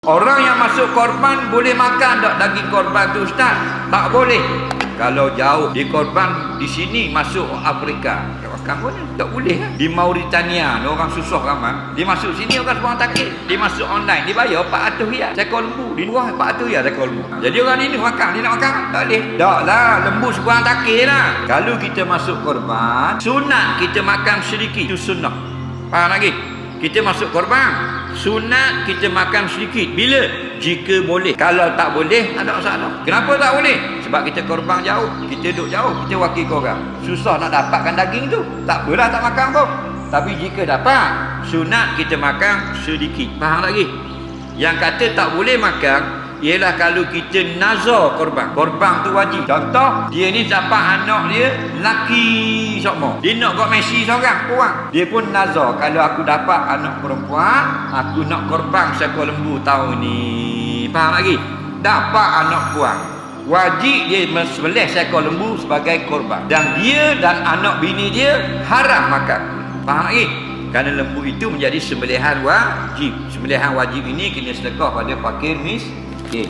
Orang yang masuk korban boleh makan tak daging korban tu Ustaz? Tak boleh. Kalau jauh di korban di sini masuk Afrika, makan boleh? Tak boleh kan? Di Mauritania, orang susah ramai. Dia masuk sini orang semua takut. Dia masuk online, dia bayar 400 riyal seekor lembu. Di luar 400 riyal seekor lembu. Jadi orang ini makan, dia nak makan? Tak boleh. Tak lah, lembu sekurang takut lah. Kalau kita masuk korban, sunat kita makan sedikit. Itu sunnah. Faham lagi? Kita masuk korban, sunat kita makan sedikit. Bila? Jika boleh. Kalau tak boleh, tak ada masalah. Kenapa tak boleh? Sebab kita korban jauh, kita duduk jauh, kita wakil korang. Susah nak dapatkan daging tu. Tak apalah tak makan pun. Tapi jika dapat, sunat kita makan sedikit. Faham lagi? Yang kata tak boleh makan ialah kalau kita nazar korban. Korban tu wajib. Contoh, dia ni dapat anak dia laki semua. Dia nak buat Messi seorang kurang. Dia pun nazar, kalau aku dapat anak perempuan, aku nak korban seekor lembu tahun ni. Faham lagi? Dapat anak kurang, wajib dia sembelih seekor lembu sebagai korban. Dan dia dan anak bini dia haram makan. Faham lagi? Kerana lembu itu menjadi sembelihan wajib. Sembelihan wajib ini kena sedekah pada fakir miskin.